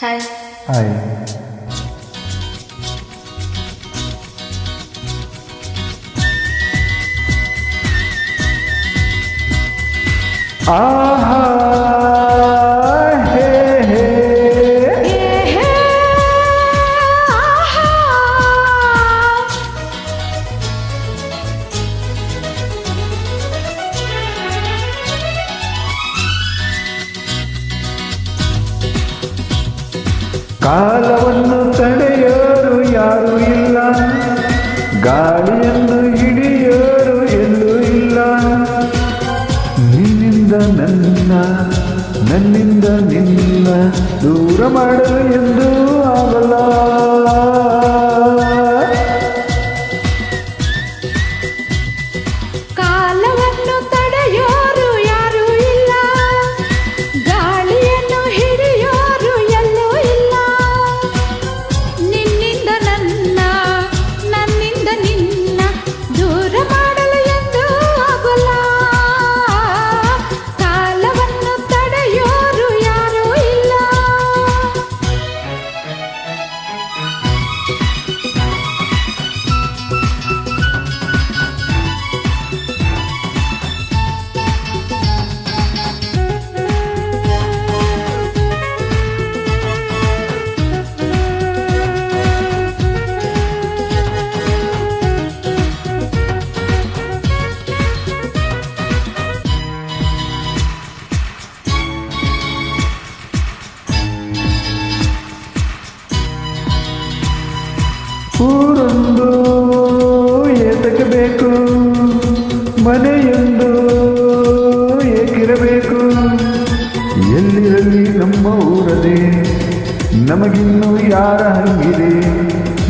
Hi. Hi. ಆಹಾ ಹೇ ಹೇ ಕಾಲವನ್ನು ತಡೆಯೋರು ಯಾರು ಇಲ್ಲ, ಗಾಳಿಯನ್ನು ಹಿಡಿಯೋರು ಎಲ್ಲೂ ಇಲ್ಲ. ನಿನ್ನಿಂದ ನನ್ನ, ನನ್ನಿಂದ ನಿನ್ನ ದೂರ ಮಾಡಲು ಎಂದೂ ಆಗಲ್ಲ. ಕಾಲವನ್ನು ತಡೆಯೋರು ಯಾರು ಇಲ್ಲ, ಗಾಳಿಯನ್ನು ಹಿಡಿಯೋರು ಎಲ್ಲೂ ಇಲ್ಲ. ನಿನ್ನಿಂದ ನನ್ನ, ನನ್ನಿಂದ ನಿನ್ನ ದೂರ ಮಾಡಲು ಎಂದೂ ಆಗಲ್ಲ. ಕಾಲವನ್ನು ತಡೆಯೋರು ಯಾರು ಇಲ್ಲ. ಊರೊಂದು ಏತಕ್ಕೆ ಬೇಕು, ಮನೆಯೊಂದು ಏಕಿರಬೇಕು. ಎಲ್ಲಿರಲಿ ನಮ್ಮ ಊರದೇ, ನಮಗಿನ್ನು ಯಾರ ಹಂಗಿದೆ,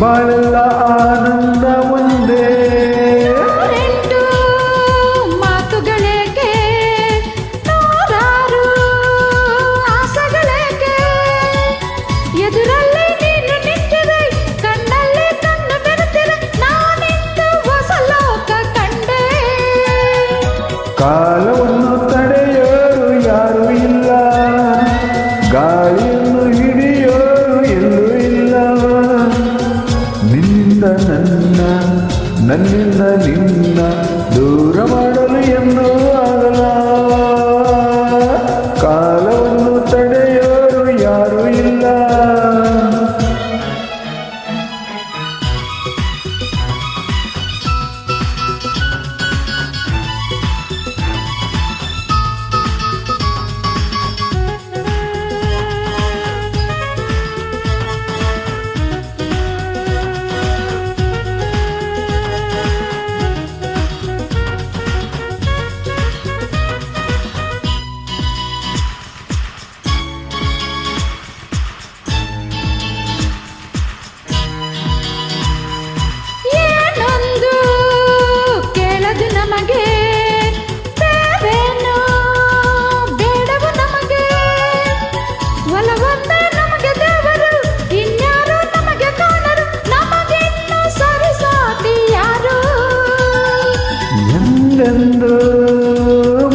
ಬಾಳೆಲ್ಲ ಆನಂದ ಒಂದೇ. ನೂರೆಂಟು ಮಾತುಗಳೇಕೆ, ನೂರಾರು ಆಸೆಗಳೇಕೆ, ಎದುರಲ್ಲಿ ನೀನು ನಿಂತಿದೆ, ಕಣ್ಣಲ್ಲಿ ಕಣ್ಣು ಬೆರೆತಿದೆ, ನಾನಿಂದು ಹೊಸ ಲೋಕ ಕಂಡೆ. ಕಾಲವನ್ನು ತಡೆಯೋರು ಯಾರು ಇಲ್ಲ, ಗಾಳಿಯನ್ನು ಹಿಡಿಯೋರು ಎಲ್ಲೂ ಇಲ್ಲ. ನಿನ್ನಿಂದ ನನ್ನ, ನನ್ನಿಂದ ನಿನ್ನ ದೂರ ಮಾಡಲು ಎಂದೂ ಆಗಲ್ಲ. ಕಾಲವನ್ನು ತಡೆಯೋರು ಯಾರು ಇಲ್ಲ. ಏನೊಂದು ಕೇಳದು ನಮಗೆ, ಬೇರೇನು ಬೇಡವು ನಮಗೆ. ಒಲವೊಂದೇ ನಮಗೆ ದೇವರು, ಇನ್ಯಾರು ನಮಗೆ ಕಾಣರು, ನಮಗಿನ್ನು ಸರಿಸಾಟಿ ಯಾರು. ಎಂದೆಂದು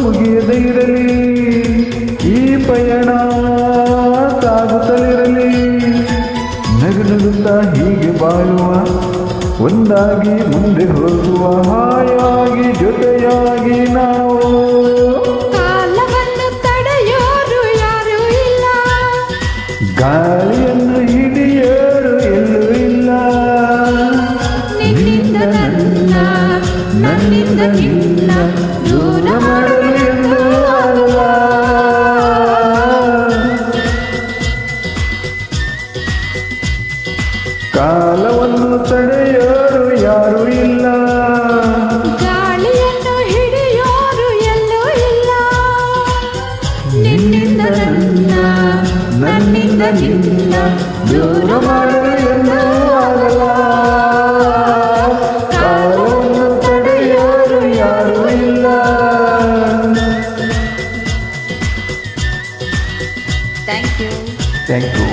ಮುಗಿಯದೇ ಇರಲಿ ಈ ಪಯಣ, ಸಾಗುತ್ತಲಿರಲಿ. ನಗು ನಗುತ್ತಾ ಹೀಗೆ ಬಾಳುವ, ಒಂದಾಗಿ ಮುಂದೆ ಹೋಗುವ, ಹಾಯಾಗಿ ಜೊತೆಯಾಗಿ ನಾವು. ಕಾಲವನ್ನು ತಡೆಯೋರು ಯಾರು ಇಲ್ಲ, ಗಾಳಿಯನ್ನು ಹಿಡಿಯೋರು ಎಲ್ಲೂ ಇಲ್ಲ. ನಿನ್ನಿಂದ ನನ್ನ, ನನ್ನಿಂದ ನಿನ್ನ ದೂರ ಮಾಡಲು ಎಂದೂ ಆಗಲ್ಲ. ಕಾಲವನ್ನು ತಡೆಯೋರು ಯಾರು ಇಲ್ಲ, ಗಾಳಿಯನ್ನು ಹಿಡಿಯೋರು ಎಲ್ಲೂ ಇಲ್ಲ. ನಿನ್ನಿಂದ ನನ್ನ, ನನ್ನಿಂದ ನಿನ್ನ ದೂರ ಮಾಡಲು ಎಂದೂ ಆಗಲ್ಲ. ಕಾಲವನ್ನು ತಡೆಯೋರು ಯಾರು ಇಲ್ಲ. Thank you. Thank you.